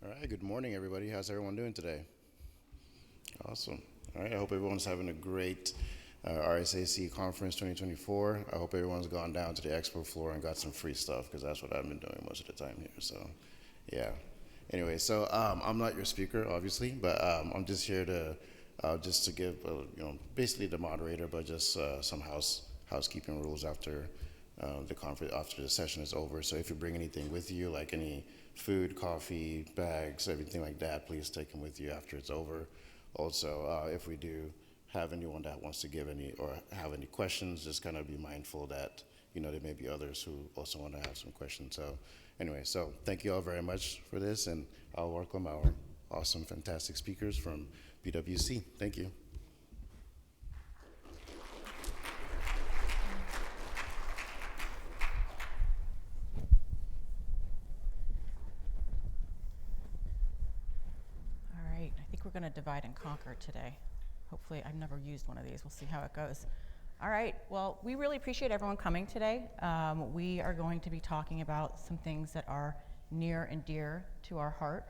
All right, good morning, everybody. How's everyone doing today? Awesome. All right, I hope everyone's having a great RSAC Conference 2024. I hope everyone's gone down to the expo floor and got some free stuff because that's what I've been doing most of the time here. So, yeah. Anyway, so I'm not your speaker, obviously, but I'm just here to just to give, basically the moderator, but just some housekeeping rules after the conference, after the session is over. So if you bring anything with you, like any food, coffee, bags, everything like that, please take them with you after it's over. Also, if we do have anyone that wants to give any or have any questions, just kind of be mindful that, there may be others who also want to have some questions. So anyway, so thank you all very much for this, and I'll welcome our awesome, fantastic speakers from PwC. Thank you. All right, I think we're going to divide and conquer today. Hopefully, I've never used one of these. We'll see how it goes. All right, well, we really appreciate everyone coming today. We are going to be talking about some things that are near and dear to our heart,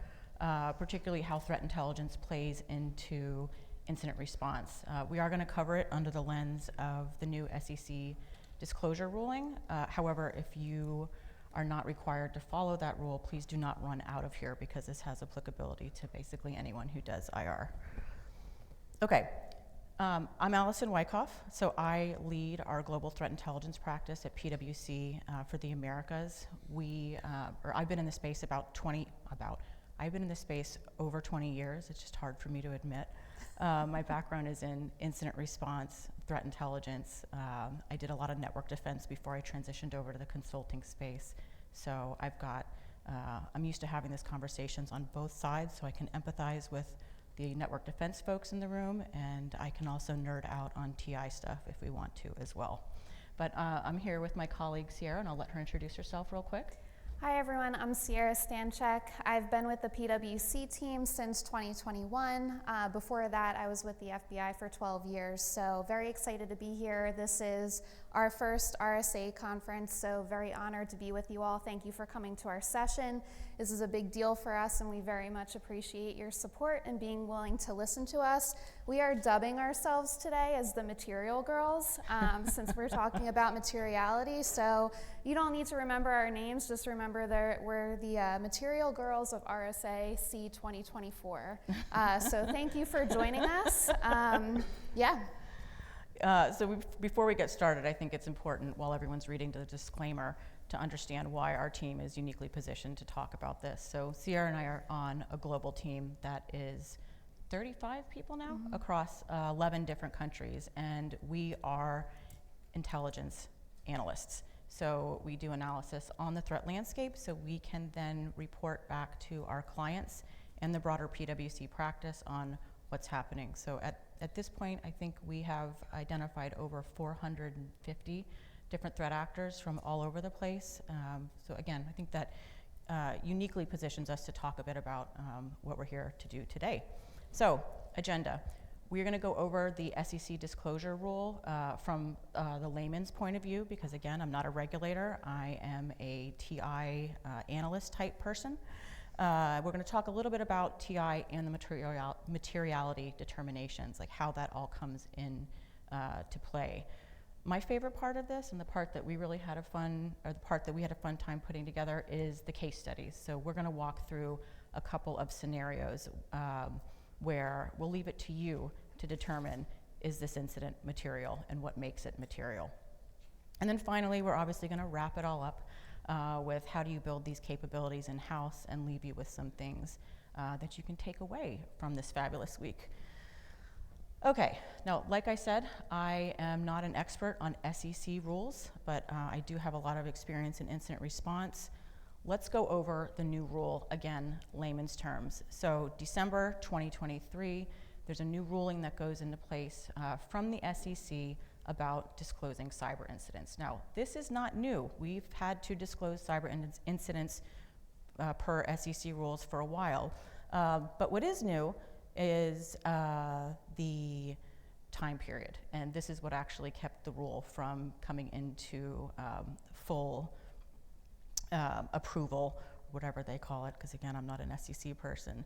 particularly how threat intelligence plays into incident response. We are going to cover it under the lens of the new SEC disclosure ruling. However, if you are not required to follow that rule, please do not run out of here because this has applicability to basically anyone who does IR. Okay, I'm Allison Wyckoff, so I lead our global threat intelligence practice at PwC for the Americas. I've been in the space I've been in this space over 20 years. It's just hard for me to admit. My background is in incident response, threat intelligence. I did a lot of network defense before I transitioned over to the consulting space. So I'm used to having these conversations on both sides, so I can empathize with the network defense folks in the room, and I can also nerd out on TI stuff if we want to as well. But I'm here with my colleague Sierra, and I'll let her introduce herself real quick. Hi everyone, I'm Sierra Stanchek. I've been with the PwC team since 2021. Before that, I was with the FBI for 12 years, so very excited to be here. This is our first RSA conference, so very honored to be with you all. Thank you for coming to our session. This is a big deal for us, and we very much appreciate your support and being willing to listen to us. We are dubbing ourselves today as the Material Girls, since we're talking about materiality, so you don't need to remember our names, just remember that we're the Material Girls of RSA C 2024. So thank you for joining us. Before we get started, I think it's important, while everyone's reading the disclaimer, to understand why our team is uniquely positioned to talk about this. So Sierra and I are on a global team that is 35 people now across 11 different countries, and we are intelligence analysts. So we do analysis on the threat landscape so we can then report back to our clients and the broader PwC practice on what's happening. So at this point, I think we have identified over 450 different threat actors from all over the place. So again, I think that uniquely positions us to talk a bit about what we're here to do today. So, agenda. We're going to go over the SEC disclosure rule from the layman's point of view, because again, I'm not a regulator. I am a TI analyst type person. We're going to talk a little bit about TI and the materiality determinations, like how that all comes in to play. My favorite part of this, and the part that we really had a fun time putting together, is the case studies. So we're going to walk through a couple of scenarios where we'll leave it to you to determine, is this incident material and what makes it material. And then finally, we're obviously going to wrap it all up with how do you build these capabilities in-house, and leave you with some things that you can take away from this fabulous week. Okay, now, like I said, I am not an expert on SEC rules, but I do have a lot of experience in incident response. Let's go over the new rule, again, layman's terms. So December 2023, there's a new ruling that goes into place from the SEC about disclosing cyber incidents. Now, this is not new. We've had to disclose cyber incidents per SEC rules for a while. But what is new is the time period. And this is what actually kept the rule from coming into full approval whatever they call it, because again, I'm not an SEC person.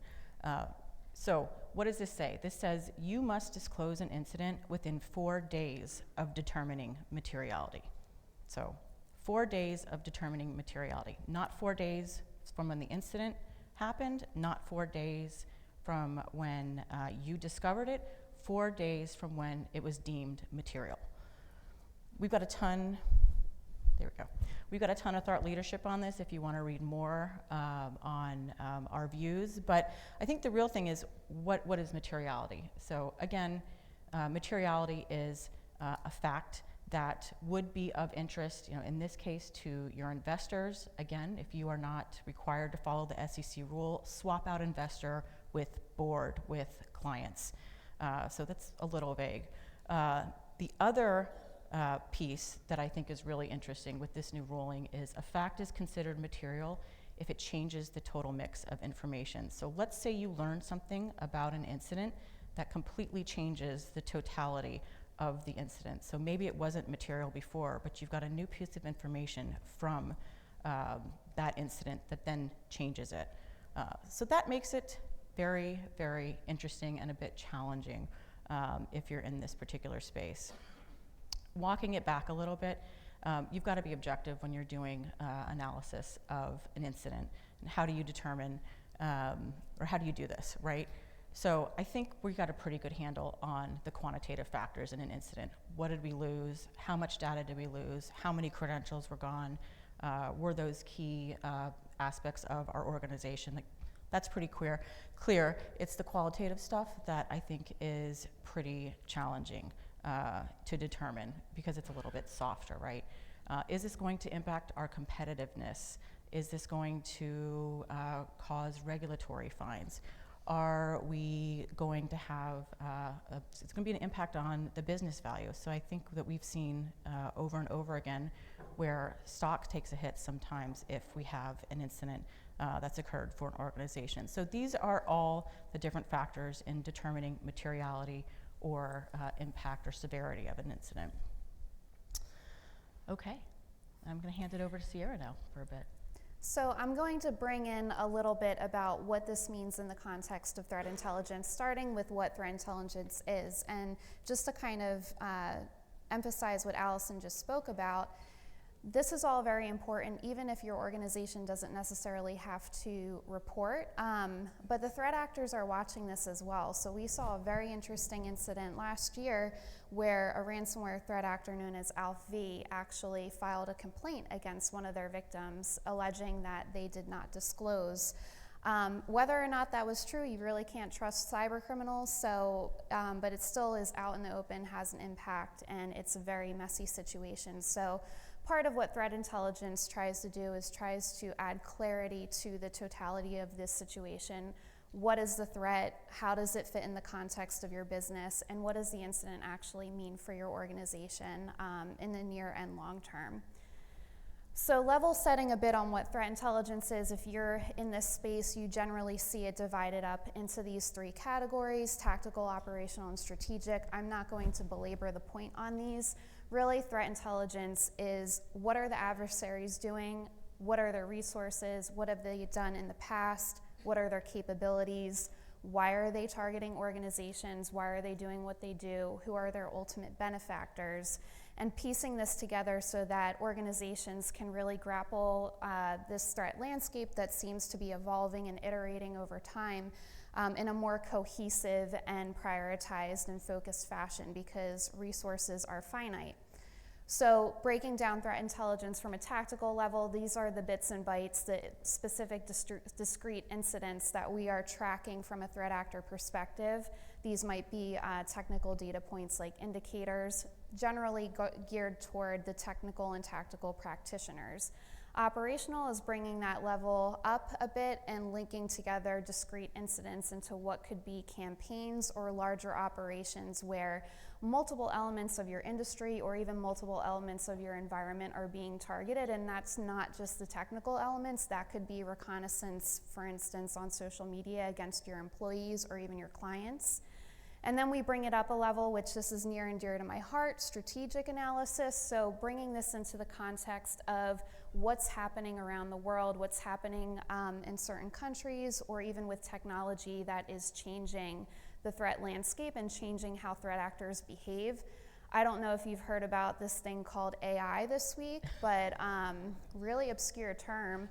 So what does this say? This says you must disclose an incident within 4 days of determining materiality. So 4 days of determining materiality, not 4 days from when the incident happened, not 4 days from when you discovered it, 4 days from when it was deemed material. We've got a ton, there we go. We've got a ton of thought leadership on this if you want to read more on our views, but I think the real thing is what is materiality? So again, materiality is a fact that would be of interest, in this case, to your investors. Again, if you are not required to follow the SEC rule, swap out investor with board, with clients. So that's a little vague. The other piece that I think is really interesting with this new ruling is a fact is considered material if it changes the total mix of information. So let's say you learn something about an incident that completely changes the totality of the incident. So maybe it wasn't material before, but you've got a new piece of information from that incident that then changes it. So that makes it very, very interesting and a bit challenging if you're in this particular space. Walking it back a little bit, you've got to be objective when you're doing analysis of an incident. And how do you determine, or how do you do this, right? So I think we got a pretty good handle on the quantitative factors in an incident. What did we lose? How much data did we lose? How many credentials were gone? Were those key aspects of our organization? That's pretty clear. It's the qualitative stuff that I think is pretty challenging to determine because it's a little bit softer, right? Is this going to impact our competitiveness? Is this going to cause regulatory fines? Are we going to have, it's going to be an impact on the business value. So I think that we've seen over and over again where stock takes a hit sometimes if we have an incident that's occurred for an organization. So these are all the different factors in determining materiality or impact or severity of an incident. Okay, I'm going to hand it over to Sierra now for a bit. So I'm going to bring in a little bit about what this means in the context of threat intelligence, starting with what threat intelligence is. And just to kind of emphasize what Allison just spoke about, this is all very important, even if your organization doesn't necessarily have to report, but the threat actors are watching this as well. So we saw a very interesting incident last year where a ransomware threat actor known as AlphaV actually filed a complaint against one of their victims, alleging that they did not disclose. Whether or not that was true, you really can't trust cyber criminals, so, but it still is out in the open, has an impact, and it's a very messy situation. So part of what threat intelligence tries to do is tries to add clarity to the totality of this situation. What is the threat? How does it fit in the context of your business? And what does the incident actually mean for your organization in the near and long term? So level setting a bit on what threat intelligence is, if you're in this space, you generally see it divided up into these 3 categories: tactical, operational, and strategic. I'm not going to belabor the point on these. Really, threat intelligence is what are the adversaries doing? What are their resources? What have they done in the past? What are their capabilities? Why are they targeting organizations? Why are they doing what they do? Who are their ultimate benefactors? And piecing this together so that organizations can really grapple this threat landscape that seems to be evolving and iterating over time in a more cohesive and prioritized and focused fashion, because resources are finite. So breaking down threat intelligence from a tactical level, these are the bits and bytes, the specific discrete incidents that we are tracking from a threat actor perspective. These might be technical data points like indicators, generally geared toward the technical and tactical practitioners. Operational is bringing that level up a bit and linking together discrete incidents into what could be campaigns or larger operations where multiple elements of your industry or even multiple elements of your environment are being targeted. And that's not just the technical elements. That could be reconnaissance, for instance, on social media against your employees or even your clients. And then we bring it up a level, which this is near and dear to my heart, strategic analysis. So bringing this into the context of what's happening around the world, what's happening in certain countries, or even with technology that is changing the threat landscape and changing how threat actors behave. I don't know if you've heard about this thing called AI this week, but really obscure term.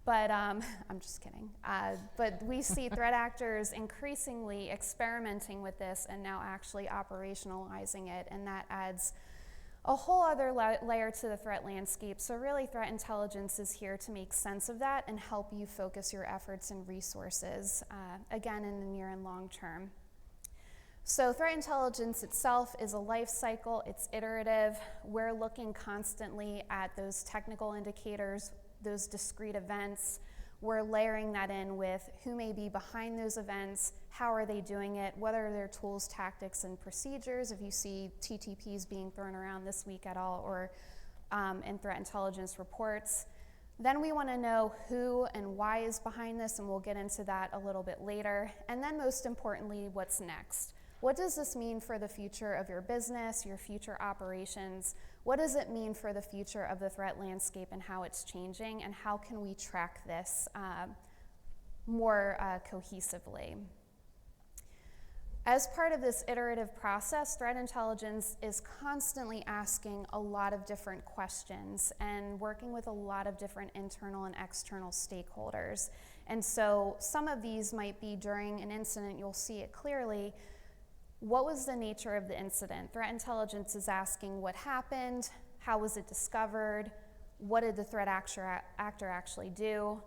But I'm just kidding. But we see threat actors increasingly experimenting with this and now actually operationalizing it, and that adds a whole other layer to the threat landscape. So really, threat intelligence is here to make sense of that and help you focus your efforts and resources, again, in the near and long term. So threat intelligence itself is a life cycle. It's iterative. We're looking constantly at those technical indicators, those discrete events. We're layering that in with who may be behind those events, how are they doing it, what are their tools, tactics, and procedures, if you see TTPs being thrown around this week at all, or in threat intelligence reports. Then we want to know who and why is behind this, and we'll get into that a little bit later. And then most importantly, what's next? What does this mean for the future of your business, your future operations? What does it mean for the future of the threat landscape and how it's changing, and how can we track this more cohesively? As part of this iterative process, threat intelligence is constantly asking a lot of different questions and working with a lot of different internal and external stakeholders. And so some of these might be during an incident, you'll see it clearly. What was the nature of the incident? Threat intelligence is asking what happened, how was it discovered, what did the threat actor actually do?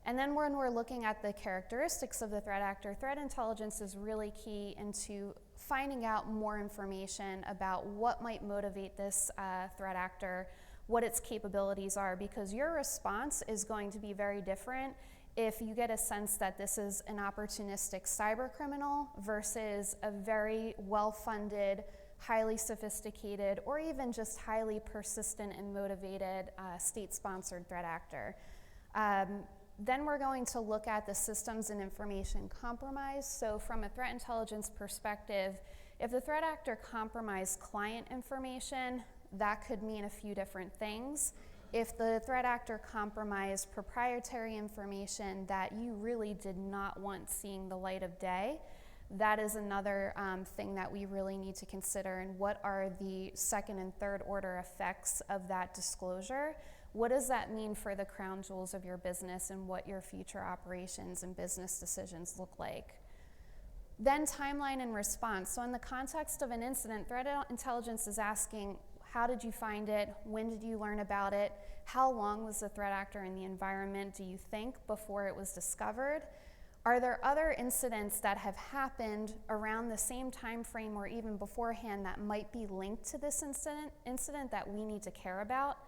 And then when we're looking at the characteristics of the threat actor, threat intelligence is really key into finding out more information about what might motivate this threat actor, what its capabilities are, because your response is going to be very different if you get a sense that this is an opportunistic cyber criminal versus a very well-funded, highly sophisticated, or even just highly persistent and motivated state-sponsored threat actor. Then we're going to look at the systems and information compromise. So from a threat intelligence perspective, if the threat actor compromised client information, that could mean a few different things. If the threat actor compromised proprietary information that you really did not want seeing the light of day, that is another thing that we really need to consider, and what are the second and third order effects of that disclosure? What does that mean for the crown jewels of your business and what your future operations and business decisions look like? Then timeline and response. So in the context of an incident, threat intelligence is asking, how did you find it? When did you learn about it? How long was the threat actor in the environment, do you think, before it was discovered? Are there other incidents that have happened around the same time frame or even beforehand that might be linked to this incident that we need to care about?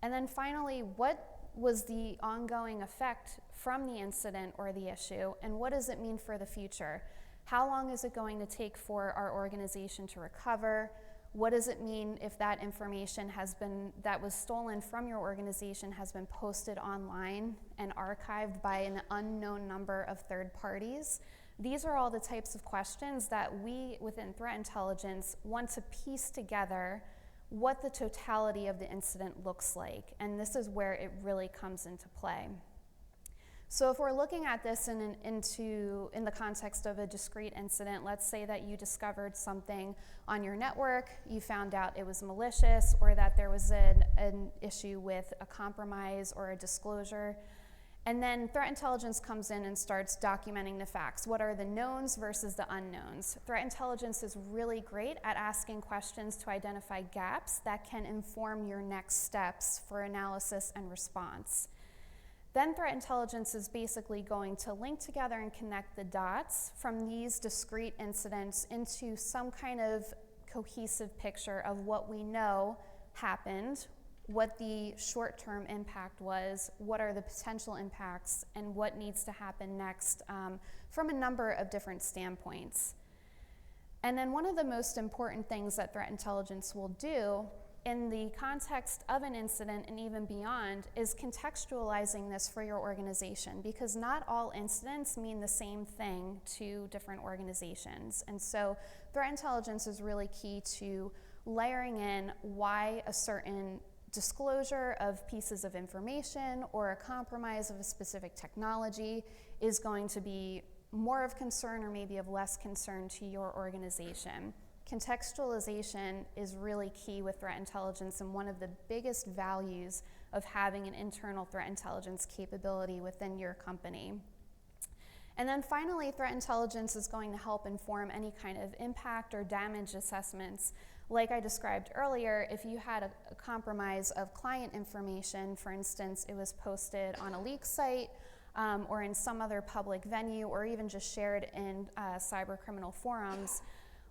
And then finally, what was the ongoing effect from the incident or the issue, and what does it mean for the future? How long is it going to take for our organization to recover? What does it mean if that information that was stolen from your organization has been posted online and archived by an unknown number of third parties? These are all the types of questions that we within threat intelligence want to piece together what the totality of the incident looks like, and this is where it really comes into play. So if we're looking at this in the context of a discrete incident, let's say that you discovered something on your network, you found out it was malicious, or that there was an issue with a compromise or a disclosure, and then threat intelligence comes in and starts documenting the facts. What are the knowns versus the unknowns? Threat intelligence is really great at asking questions to identify gaps that can inform your next steps for analysis and response. Then threat intelligence is basically going to link together and connect the dots from these discrete incidents into some kind of cohesive picture of what we know happened, what the short-term impact was, what are the potential impacts, and what needs to happen next from a number of different standpoints. And then one of the most important things that threat intelligence will do in the context of an incident and even beyond is contextualizing this for your organization, because not all incidents mean the same thing to different organizations. And so threat intelligence is really key to layering in why a certain disclosure of pieces of information or a compromise of a specific technology is going to be more of concern or maybe of less concern to your organization. Contextualization is really key with threat intelligence and one of the biggest values of having an internal threat intelligence capability within your company. And then finally, threat intelligence is going to help inform any kind of impact or damage assessments. Like I described earlier, if you had a compromise of client information, for instance, it was posted on a leak site or in some other public venue or even just shared in cyber criminal forums,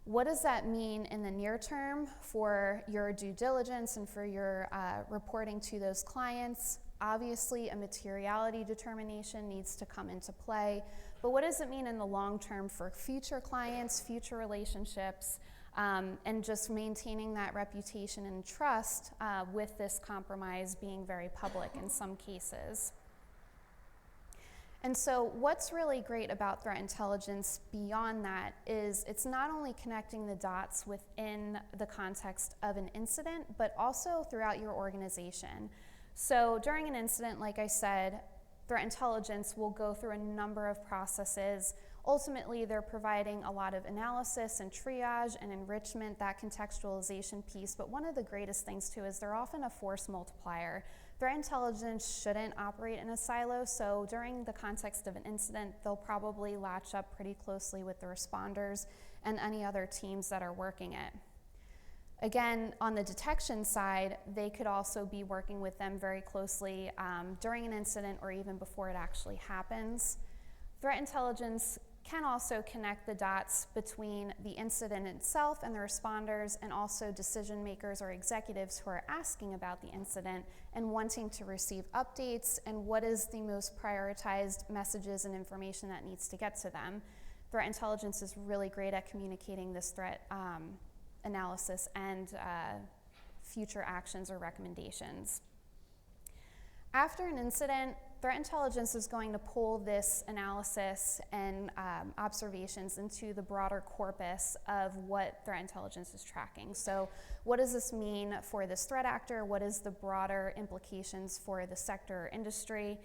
what does that mean in the near term for your due diligence and for your reporting to those clients? Obviously, a materiality determination needs to come into play, but what does it mean in the long term for future clients, future relationships, and just maintaining that reputation and trust with this compromise being very public in some cases? And so what's really great about threat intelligence beyond that is it's not only connecting the dots within the context of an incident, but also throughout your organization. So during an incident, like I said, threat intelligence will go through a number of processes. Ultimately, they're providing a lot of analysis and triage and enrichment, that contextualization piece. But one of the greatest things too is they're often a force multiplier. Threat intelligence shouldn't operate in a silo, so during the context of an incident, they'll probably latch up pretty closely with the responders and any other teams that are working it. Again, on the detection side, they could also be working with them very closely during an incident or even before it actually happens. Threat intelligence can also connect the dots between the incident itself and the responders and also decision makers or executives who are asking about the incident and wanting to receive updates and what is the most prioritized messages and information that needs to get to them. Threat intelligence is really great at communicating this threat analysis and future actions or recommendations. After an incident, threat intelligence is going to pull this analysis and observations into the broader corpus of what threat intelligence is tracking. So what does this mean for this threat actor? What is the broader implications for the sector or industry?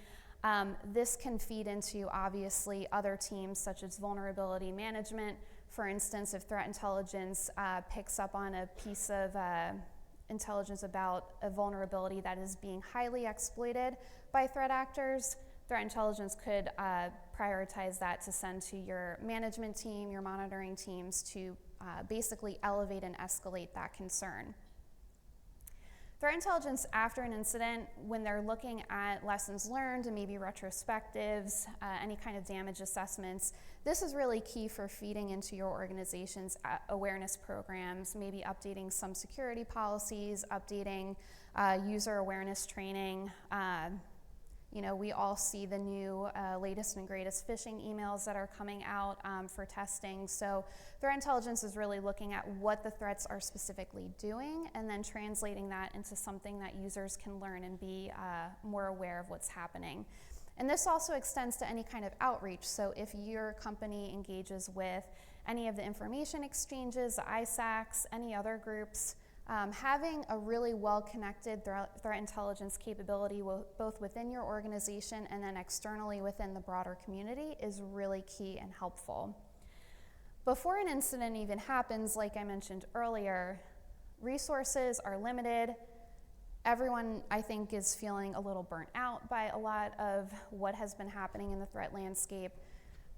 This can feed into, obviously, other teams such as vulnerability management. For instance, if threat intelligence picks up on a piece of intelligence about a vulnerability that is being highly exploited by threat actors, threat intelligence could prioritize that to send to your management team, your monitoring teams to basically elevate and escalate that concern. Threat intelligence after an incident, when they're looking at lessons learned and maybe retrospectives, any kind of damage assessments, this is really key for feeding into your organization's awareness programs, maybe updating some security policies, updating user awareness training. You know, we all see the new latest and greatest phishing emails that are coming out for testing. So threat intelligence is really looking at what the threats are specifically doing and then translating that into something that users can learn and be more aware of what's happening. And this also extends to any kind of outreach. So if your company engages with any of the information exchanges, the ISACs, any other groups, having a really well-connected threat intelligence capability both within your organization and then externally within the broader community is really key and helpful. Before an incident even happens, like I mentioned earlier, resources are limited. Everyone, I think, is feeling a little burnt out by a lot of what has been happening in the threat landscape.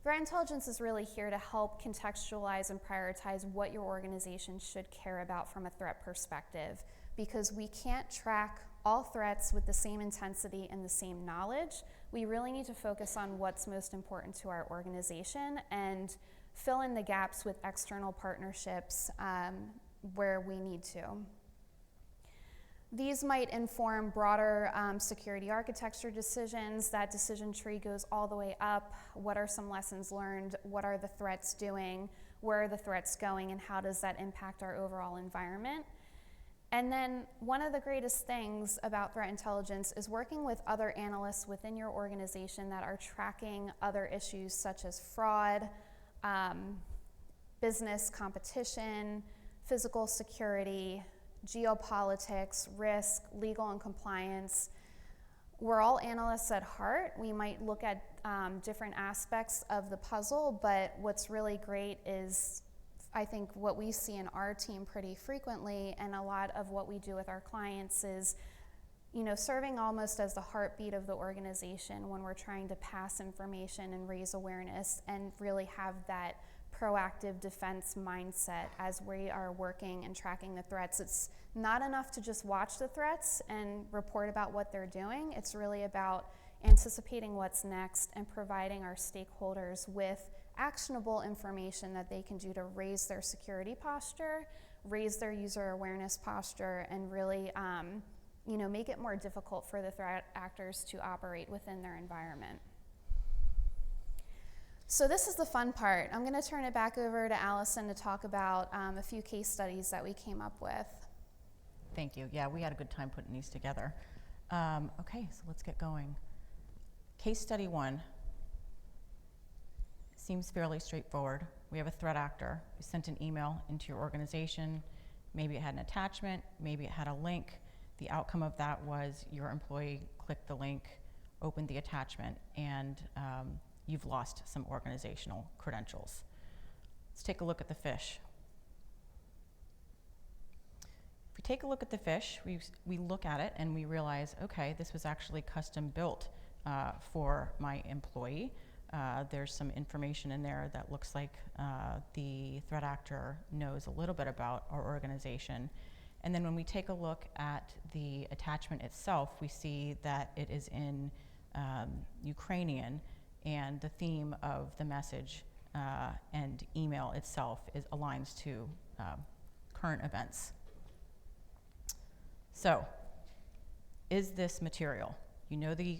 Threat intelligence is really here to help contextualize and prioritize what your organization should care about from a threat perspective, because we can't track all threats with the same intensity and the same knowledge. We really need to focus on what's most important to our organization and fill in the gaps with external partnerships where we need to. These might inform broader security architecture decisions. That decision tree goes all the way up. What are some lessons learned? What are the threats doing? Where are the threats going? And how does that impact our overall environment? And then one of the greatest things about threat intelligence is working with other analysts within your organization that are tracking other issues such as fraud, business competition, physical security, geopolitics, risk, legal and compliance. We're all analysts at heart. We might look at different aspects of the puzzle, but what's really great is I think what we see in our team pretty frequently, and a lot of what we do with our clients is, serving almost as the heartbeat of the organization when we're trying to pass information and raise awareness and really have that proactive defense mindset as we are working and tracking the threats. It's not enough to just watch the threats and report about what they're doing. It's really about anticipating what's next and providing our stakeholders with actionable information that they can do to raise their security posture, raise their user awareness posture, and really make it more difficult for the threat actors to operate within their environment. So this is the fun part. I'm going to turn it back over to Allison to talk about a few case studies that we came up with. Thank you. Yeah, we had a good time putting these together. Okay, so let's get going. Case study 1 seems fairly straightforward. We have a threat actor who sent an email into your organization. Maybe it had an attachment, maybe it had a link. The outcome of that was your employee clicked the link, opened the attachment, and you've lost some organizational credentials. Let's take a look at the phish. If we take a look at the phish, we look at it and we realize, okay, this was actually custom built for my employee. There's some information in there that looks like the threat actor knows a little bit about our organization. And then when we take a look at the attachment itself, we see that it is in Ukrainian, and the theme of the message and email itself aligns to current events. So, is this material? You know the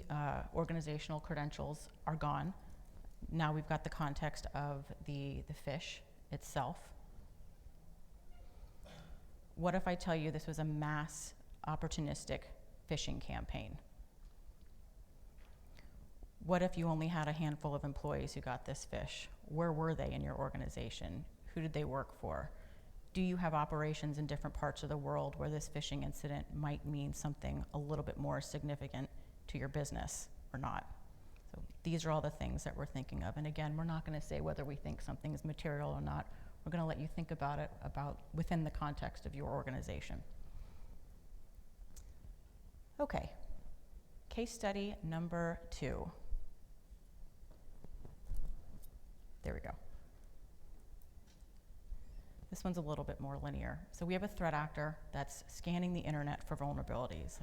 organizational credentials are gone. Now we've got the context of the phish itself. What if I tell you this was a mass opportunistic phishing campaign? What if you only had a handful of employees who got this phish? Where were they in your organization? Who did they work for? Do you have operations in different parts of the world where this phishing incident might mean something a little bit more significant to your business or not? So these are all the things that we're thinking of. And again, we're not going to say whether we think something is material or not. We're going to let you think about it within the context of your organization. Okay, case study number 2. There we go. This one's a little bit more linear. So we have a threat actor that's scanning the internet for vulnerabilities.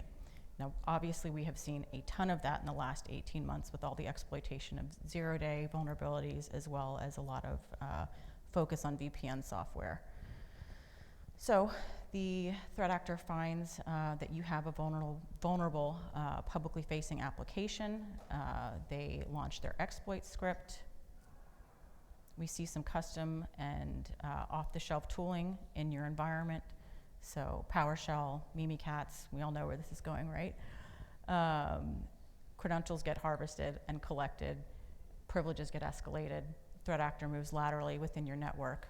Now, obviously, we have seen a ton of that in the last 18 months with all the exploitation of zero-day vulnerabilities, as well as a lot of focus on VPN software. So the threat actor finds that you have a vulnerable publicly facing application. They launch their exploit script. We see some custom and off-the-shelf tooling in your environment. So PowerShell, Mimikatz, we all know where this is going, right? Credentials get harvested and collected. Privileges get escalated. Threat actor moves laterally within your network.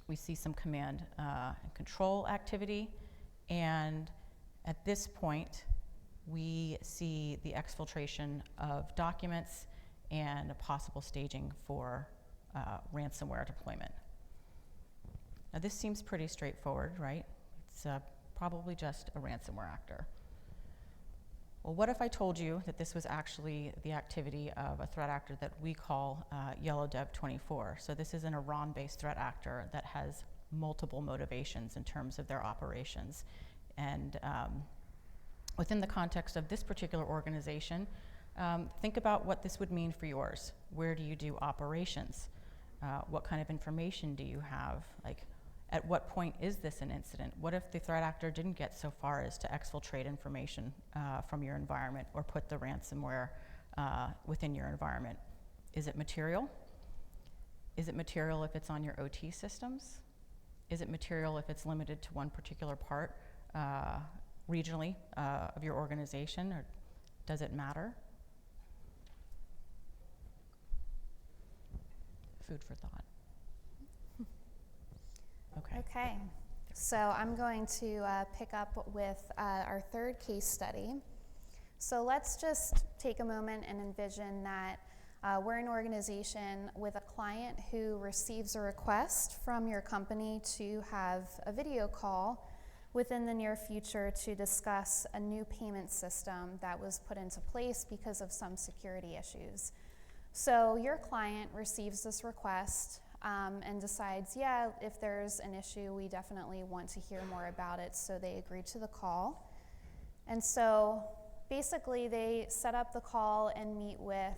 We see some command and control activity. And at this point, we see the exfiltration of documents and a possible staging for ransomware deployment. Now this seems pretty straightforward, right? It's probably just a ransomware actor. Well, what if I told you that this was actually the activity of a threat actor that we call YellowDev24? So this is an Iran-based threat actor that has multiple motivations in terms of their operations. And within the context of this particular organization, think about what this would mean for yours. Where do you do operations? What kind of information do you have? Like, at what point is this an incident? What if the threat actor didn't get so far as to exfiltrate information from your environment or put the ransomware within your environment? Is it material? Is it material if it's on your OT systems? Is it material if it's limited to one particular part regionally of your organization, or does it matter? Food for thought. Okay. Okay, so I'm going to pick up with our third case study. So let's just take a moment and envision that we're an organization with a client who receives a request from your company to have a video call within the near future to discuss a new payment system that was put into place because of some security issues. So your client receives this request and decides, yeah, if there's an issue, we definitely want to hear more about it, so they agree to the call. And so basically they set up the call and meet with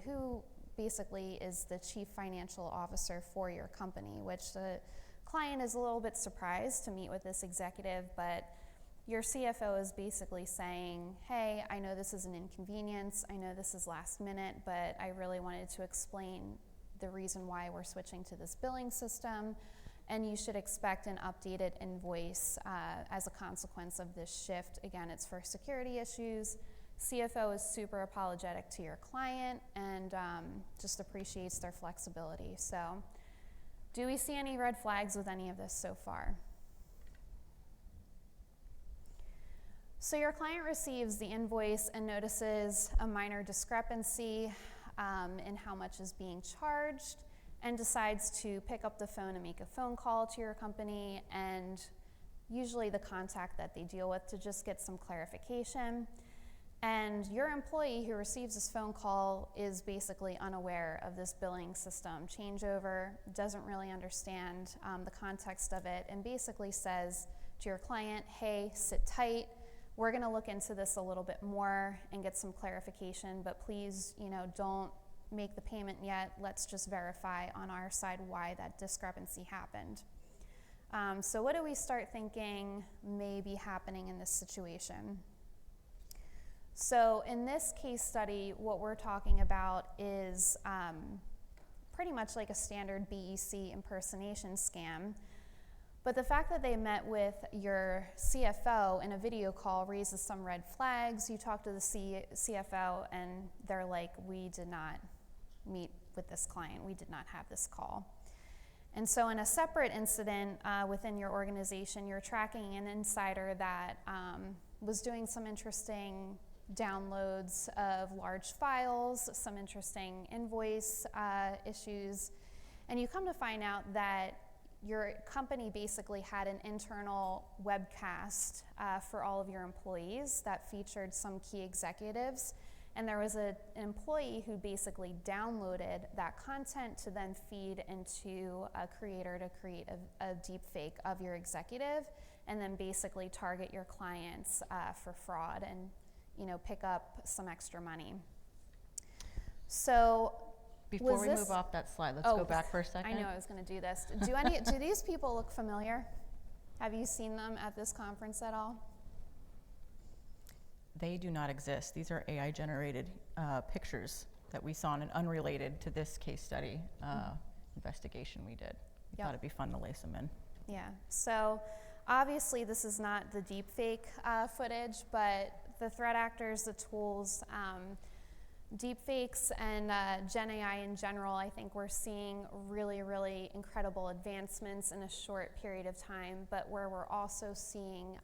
who basically is the chief financial officer for your company, which the client is a little bit surprised to meet with this executive, but your CFO is basically saying, hey, I know this is an inconvenience, I know this is last minute, but I really wanted to explain the reason why we're switching to this billing system, and you should expect an updated invoice as a consequence of this shift. Again, it's for security issues. CFO is super apologetic to your client and just appreciates their flexibility. So, do we see any red flags with any of this so far? So your client receives the invoice and notices a minor discrepancy in how much is being charged, and decides to pick up the phone and make a phone call to your company, and usually the contact that they deal with, to just get some clarification. And your employee who receives this phone call is basically unaware of this billing system changeover, doesn't really understand the context of it, and basically says to your client, hey, sit tight. We're going to look into this a little bit more and get some clarification, but please, don't make the payment yet. Let's just verify on our side why that discrepancy happened. So what do we start thinking may be happening in this situation? So in this case study, what we're talking about is pretty much like a standard BEC impersonation scam. But the fact that they met with your CFO in a video call raises some red flags. You talk to the CFO and they're like, we did not meet with this client. We did not have this call. And so in a separate incident within your organization, you're tracking an insider that was doing some interesting downloads of large files, some interesting invoice issues, and you come to find out that your company basically had an internal webcast for all of your employees that featured some key executives, and there was an employee who basically downloaded that content to then feed into a creator to create a deep fake of your executive, and then basically target your clients for fraud and pick up some extra money. So Before we move off that slide, let's go back for a second. I knew I was going to do this. Do these people look familiar? Have you seen them at this conference at all? They do not exist. These are AI-generated pictures that we saw and unrelated to this case study investigation we did. We thought it'd be fun to lace them in. Yeah. So obviously this is not the deep fake footage, but the threat actors, the tools, deepfakes and Gen AI in general, I think we're seeing really, really incredible advancements in a short period of time, but where we're also seeing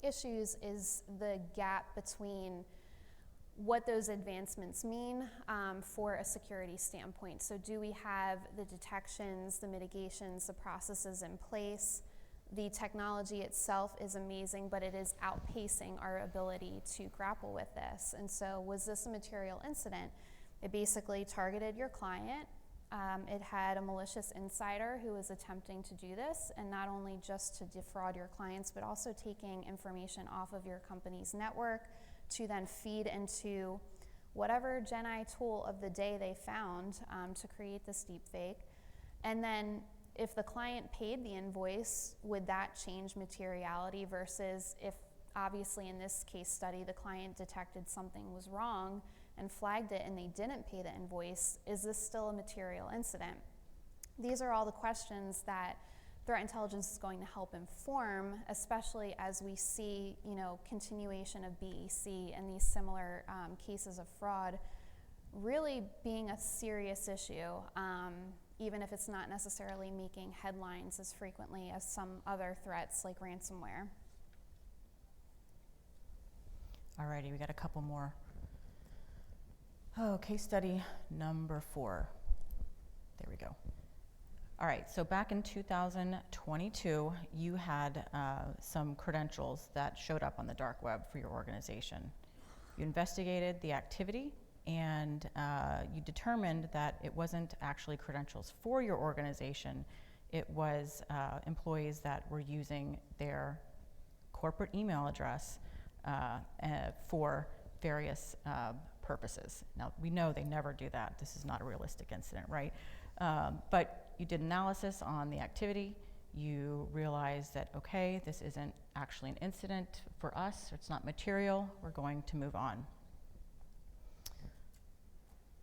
issues is the gap between what those advancements mean for a security standpoint. So do we have the detections, the mitigations, the processes in place? The technology itself is amazing, but it is outpacing our ability to grapple with this. And so was this a material incident? It basically targeted your client. It had a malicious insider who was attempting to do this, and not only just to defraud your clients, but also taking information off of your company's network to then feed into whatever Gen AI tool of the day they found to create this deep fake. And then if the client paid the invoice, would that change materiality versus if, obviously in this case study, the client detected something was wrong and flagged it and they didn't pay the invoice, is this still a material incident? These are all the questions that threat intelligence is going to help inform, especially as we see, continuation of BEC and these similar cases of fraud really being a serious issue, even if it's not necessarily making headlines as frequently as some other threats like ransomware. Alrighty, we got a couple more. Oh, case study number 4. There we go. All right, so back in 2022, you had some credentials that showed up on the dark web for your organization. You investigated the activity, and you determined that it wasn't actually credentials for your organization. It was employees that were using their corporate email address for various purposes. Now, we know they never do that. This is not a realistic incident, right? But you did analysis on the activity. You realized that, okay, this isn't actually an incident for us. It's not material. We're going to move on.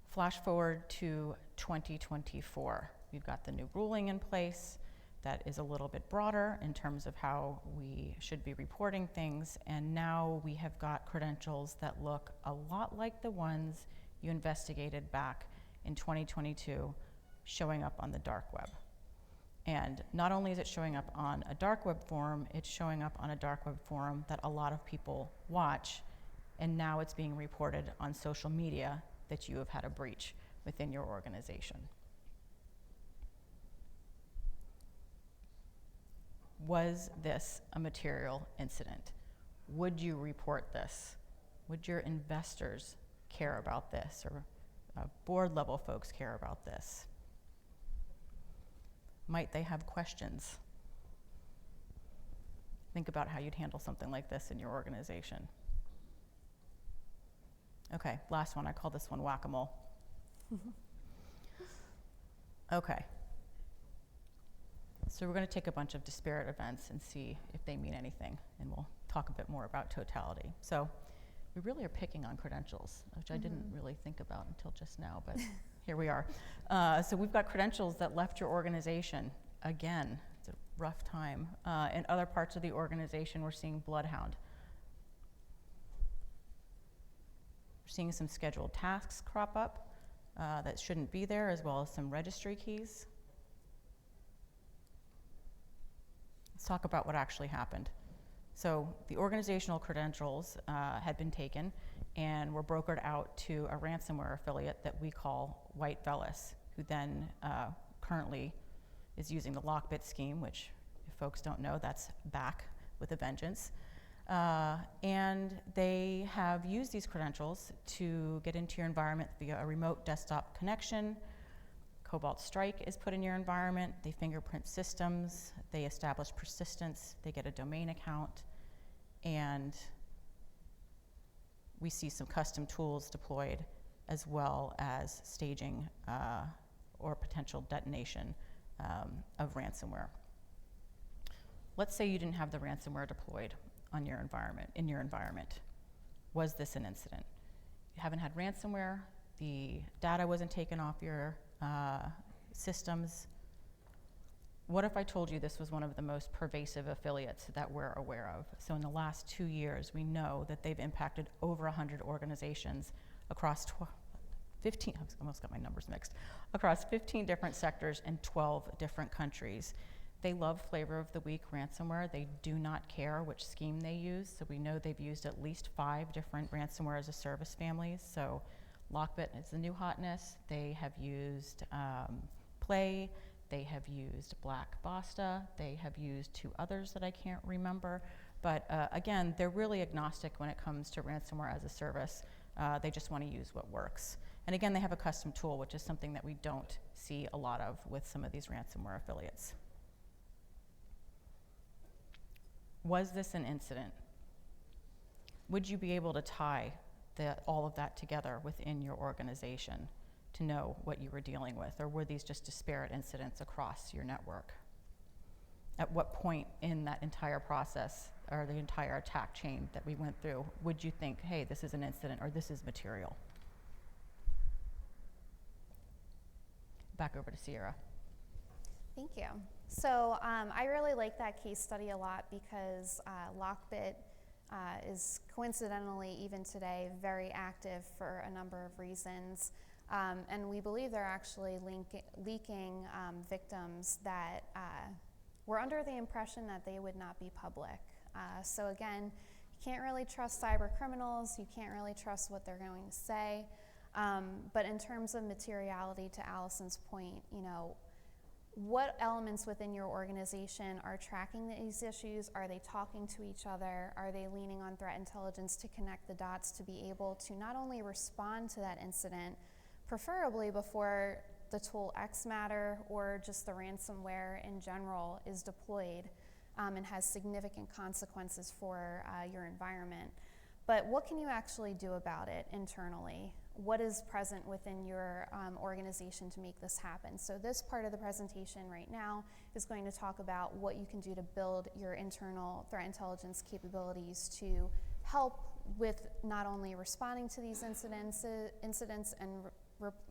Flash forward to 2024. We've got the new ruling in place that is a little bit broader in terms of how we should be reporting things, and now we have got credentials that look a lot like the ones you investigated back in 2022 showing up on the dark web. And not only is it showing up on a dark web forum, it's showing up on a dark web forum that a lot of people watch, and now it's being reported on social media that you have had a breach within your organization. Was this a material incident? Would you report this? Would your investors care about this, or board level folks care about this? Might they have questions? Think about how you'd handle something like this in your organization. Okay, last one. I call this one whack-a-mole. Okay. So we're going to take a bunch of disparate events and see if they mean anything, and we'll talk a bit more about totality. So we really are picking on credentials, which I didn't really think about until just now, but here we are. So we've got credentials that left your organization. Again, it's a rough time. In other parts of the organization, we're seeing Bloodhound. We're seeing some scheduled tasks crop up that shouldn't be there, as well as some registry keys. Let's talk about what actually happened. So the organizational credentials had been taken and were brokered out to a ransomware affiliate that we call White Velis, who then currently is using the Lockbit scheme, which, if folks don't know, that's back with a vengeance. And they have used these credentials to get into your environment via a remote desktop connection. Cobalt Strike is put in your environment. They fingerprint systems. They establish persistence. They get a domain account. And we see some custom tools deployed, as well as staging or potential detonation of ransomware. Let's say you didn't have the ransomware deployed on your environment, in your environment. Was this an incident? You haven't had ransomware. The data wasn't taken off your systems. What if I told you this was one of the most pervasive affiliates that we're aware of? So in the last 2 years, we know that they've impacted over 100 organizations across 15, I almost got my numbers mixed, across 15 different sectors in 12 different countries. They love flavor of the week ransomware. They do not care which scheme they use. So we know they've used at least 5 different ransomware as a service families. So Lockbit is the new hotness. They have used Play. They have used Black Basta. They have used 2 others that I can't remember. But again, they're really agnostic when it comes to ransomware as a service. They just want to use what works. And again, they have a custom tool, which is something that we don't see a lot of with some of these ransomware affiliates. Was this an incident? Would you be able to tie all of that together within your organization to know what you were dealing with, or were these just disparate incidents across your network? At what point in that entire process, or the entire attack chain that we went through, would you think, hey, this is an incident, or this is material? Back over to Sierra. Thank you. So I really like that case study a lot because Lockbit is coincidentally, even today, very active for a number of reasons. And we believe they're actually leaking victims that were under the impression that they would not be public. So again, you can't really trust cyber criminals. You can't really trust what they're going to say. But in terms of materiality, to Allison's point, you know, what elements within your organization are tracking these issues? Are they talking to each other? Are they leaning on threat intelligence to connect the dots to be able to not only respond to that incident, preferably before the tool XMatter or just the ransomware in general is deployed and has significant consequences for your environment? But what can you actually do about it internally? What is present within your organization to make this happen? So this part of the presentation right now is going to talk about what you can do to build your internal threat intelligence capabilities to help with not only responding to these incidents and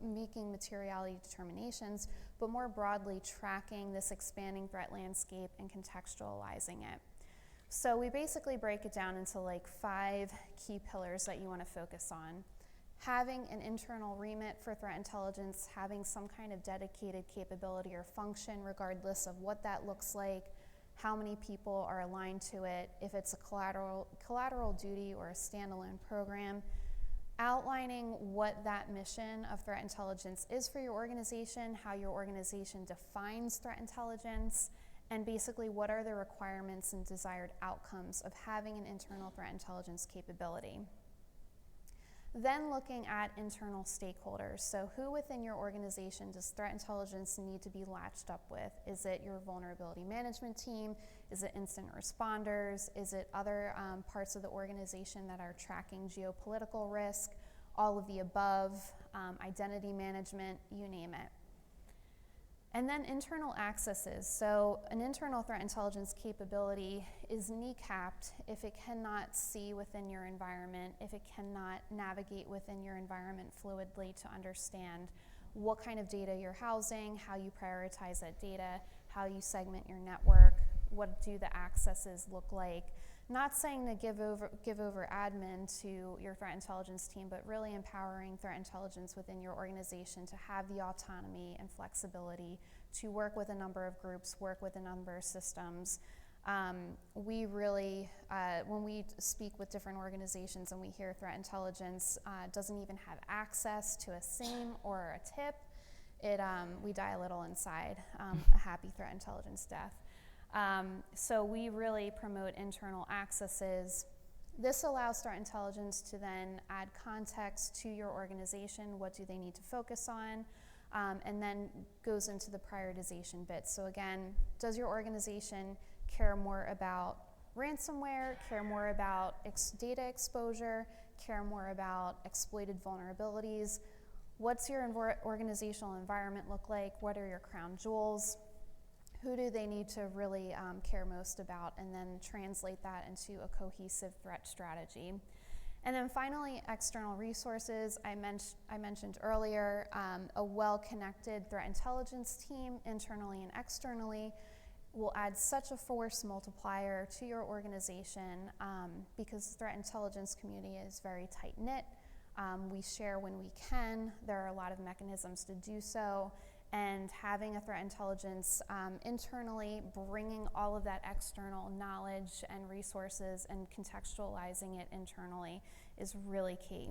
making materiality determinations, but more broadly tracking this expanding threat landscape and contextualizing it. So we basically break it down into like 5 key pillars that you want to focus on. Having an internal remit for threat intelligence, having some kind of dedicated capability or function regardless of what that looks like, how many people are aligned to it, if it's a collateral duty or a standalone program, outlining what that mission of threat intelligence is for your organization, how your organization defines threat intelligence, and basically what are the requirements and desired outcomes of having an internal threat intelligence capability. Then looking at internal stakeholders. So who within your organization does threat intelligence need to be latched up with? Is it your vulnerability management team? Is it incident responders? Is it other parts of the organization that are tracking geopolitical risk? All of the above, identity management, you name it. And then internal accesses. So an internal threat intelligence capability is kneecapped if it cannot see within your environment, if it cannot navigate within your environment fluidly to understand what kind of data you're housing, how you prioritize that data, how you segment your network, what do the accesses look like. Not saying to give over admin to your threat intelligence team, but really empowering threat intelligence within your organization to have the autonomy and flexibility to work with a number of groups, work with a number of systems. We really, when we speak with different organizations and we hear threat intelligence doesn't even have access to a SIEM or a tip, we die a little inside, a happy threat intelligence death. So we really promote internal accesses. This allows threat intelligence to then add context to your organization. What do they need to focus on? And then goes into the prioritization bit. So again, does your organization care more about ransomware, care more about data exposure, care more about exploited vulnerabilities? What's your organizational environment look like? What are your crown jewels? Who do they need to really care most about, and then translate that into a cohesive threat strategy. And then finally, external resources. I mentioned earlier, a well-connected threat intelligence team internally and externally will add such a force multiplier to your organization because the threat intelligence community is very tight-knit. We share when we can. There are a lot of mechanisms to do so. And having a threat intelligence internally, bringing all of that external knowledge and resources and contextualizing it internally is really key.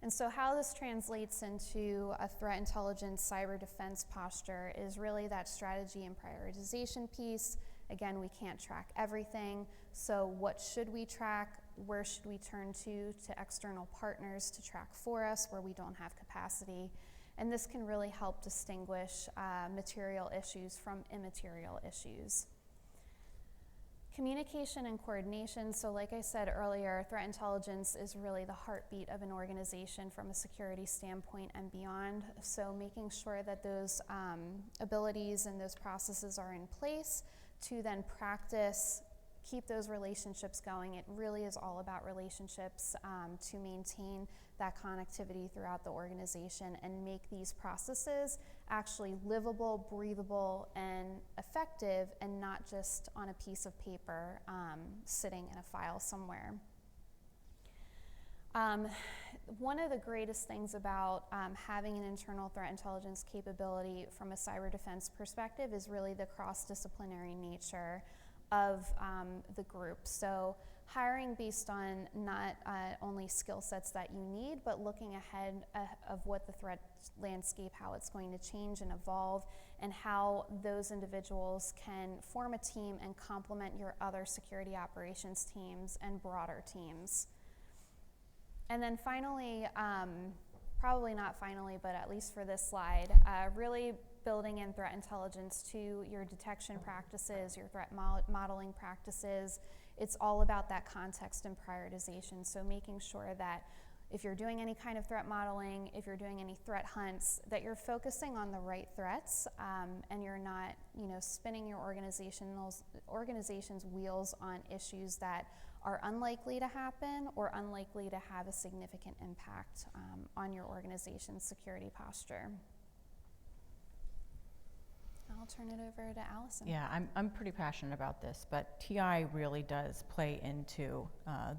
And so how this translates into a threat intelligence cyber defense posture is really that strategy and prioritization piece. Again, we can't track everything. So what should we track? Where should we turn to external partners to track for us where we don't have capacity? And this can really help distinguish material issues from immaterial issues. Communication and coordination. So like I said earlier, threat intelligence is really the heartbeat of an organization from a security standpoint and beyond. So making sure that those abilities and those processes are in place to then practice keep those relationships going. It really is all about relationships to maintain that connectivity throughout the organization and make these processes actually livable, breathable, and effective, and not just on a piece of paper sitting in a file somewhere. One of the greatest things about having an internal threat intelligence capability from a cyber defense perspective is really the cross-disciplinary nature of the group. So hiring based on not only skill sets that you need, but looking ahead of what the threat landscape, how it's going to change and evolve, and how those individuals can form a team and complement your other security operations teams and broader teams. And then finally, probably not finally, but at least for this slide, really building in threat intelligence to your detection practices, your threat modeling practices. It's all about that context and prioritization. So making sure that if you're doing any kind of threat modeling, if you're doing any threat hunts, that you're focusing on the right threats, and you're not, spinning your organization's wheels on issues that are unlikely to happen or unlikely to have a significant impact on your organization's security posture. I'll turn it over to Allison. Yeah, I'm pretty passionate about this, but TI really does play into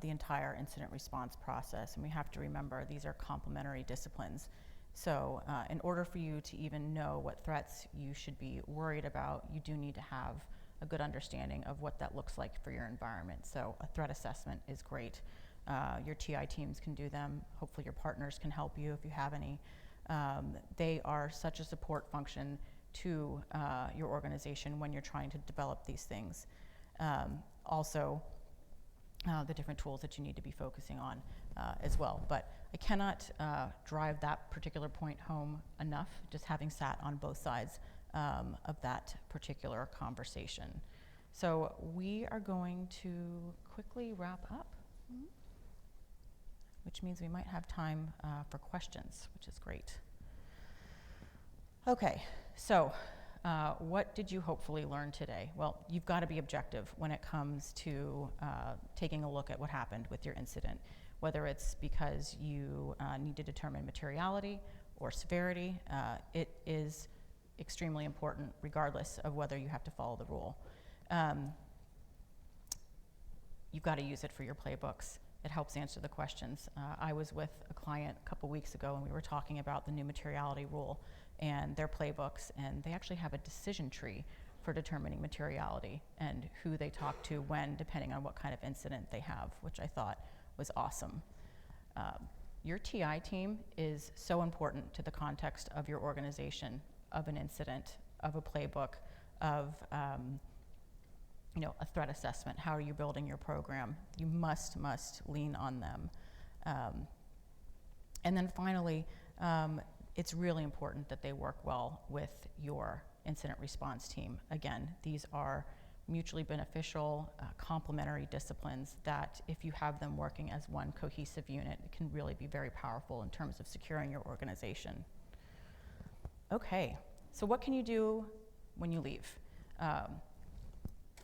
the entire incident response process, and we have to remember these are complementary disciplines. So in order for you to even know what threats you should be worried about, you do need to have a good understanding of what that looks like for your environment. So a threat assessment is great. Your TI teams can do them. Hopefully your partners can help you if you have any. They are such a support function to your organization when you're trying to develop these things. Also, the different tools that you need to be focusing on as well. But I cannot drive that particular point home enough, just having sat on both sides of that particular conversation. So we are going to quickly wrap up, which means we might have time for questions, which is great. Okay, so what did you hopefully learn today? Well, you've got to be objective when it comes to taking a look at what happened with your incident, whether it's because you need to determine materiality or severity. It is extremely important regardless of whether you have to follow the rule. You've got to use it for your playbooks. It helps answer the questions. I was with a client a couple weeks ago and we were talking about the new materiality rule and their playbooks, and they actually have a decision tree for determining materiality and who they talk to when, depending on what kind of incident they have, which I thought was awesome. Your TI team is so important to the context of your organization, of an incident, of a playbook, of a threat assessment. How are you building your program? You must lean on them. And then finally, it's really important that they work well with your incident response team. Again, these are mutually beneficial, complementary disciplines that if you have them working as one cohesive unit, it can really be very powerful in terms of securing your organization. Okay, so what can you do when you leave?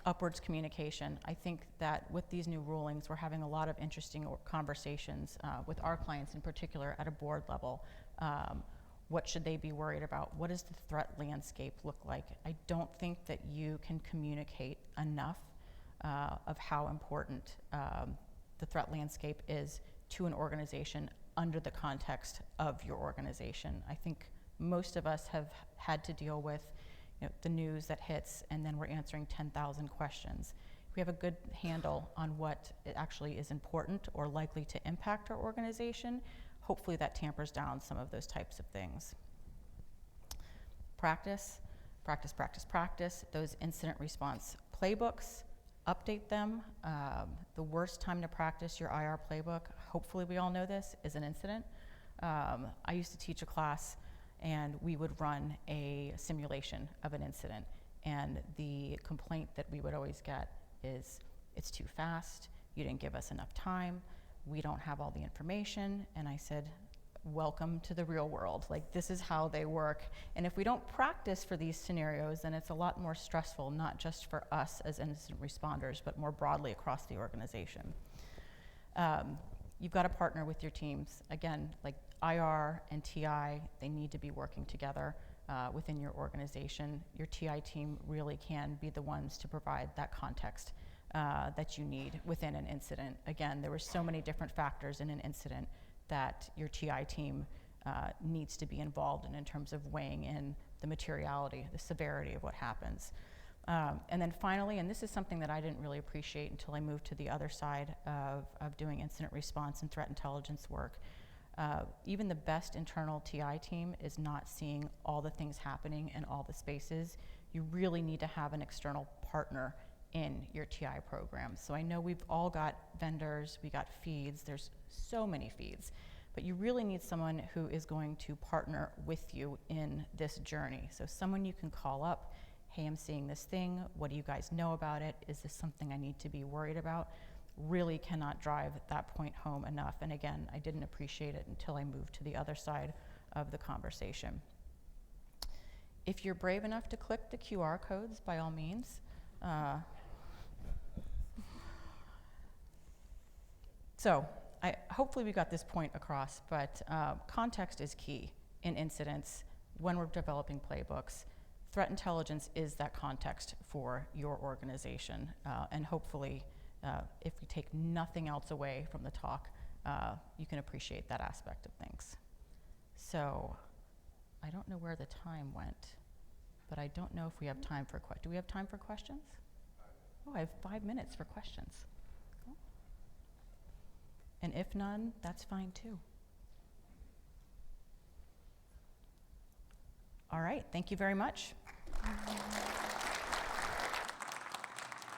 Upwards communication. I think that with these new rulings, we're having a lot of interesting conversations with our clients in particular at a board level. What should they be worried about? What does the threat landscape look like? I don't think that you can communicate enough of how important the threat landscape is to an organization under the context of your organization. I think most of us have had to deal with the news that hits, and then we're answering 10,000 questions. If we have a good handle on what actually is important or likely to impact our organization, hopefully that tampers down some of those types of things. Practice. Those incident response playbooks, update them. The worst time to practice your IR playbook, hopefully we all know this, is an incident. I used to teach a class and we would run a simulation of an incident, and the complaint that we would always get is, it's too fast, you didn't give us enough time, we don't have all the information. And I said, welcome to the real world. Like, this is how they work. And if we don't practice for these scenarios, then it's a lot more stressful, not just for us as incident responders, but more broadly across the organization. You've got to partner with your teams. Again, like IR and TI, they need to be working together within your organization. Your TI team really can be the ones to provide that context that you need within an incident. Again, there were so many different factors in an incident that your TI team needs to be involved in terms of weighing in the materiality, the severity of what happens. And then finally, and this is something that I didn't really appreciate until I moved to the other side of doing incident response and threat intelligence work, even the best internal TI team is not seeing all the things happening in all the spaces. You really need to have an external partner in your TI program. So I know we've all got vendors, we got feeds, there's so many feeds, but you really need someone who is going to partner with you in this journey. So someone you can call up, hey, I'm seeing this thing, what do you guys know about it? Is this something I need to be worried about? Really cannot drive that point home enough. And again, I didn't appreciate it until I moved to the other side of the conversation. If you're brave enough to click the QR codes, by all means. So hopefully we got this point across, but context is key in incidents when we're developing playbooks. Threat intelligence is that context for your organization, and hopefully if we take nothing else away from the talk, you can appreciate that aspect of things. So I don't know where the time went, but I don't know if we have time for questions. Do we have time for questions? Oh, I have 5 minutes for questions. Oh. And if none, that's fine too. All right, thank you very much.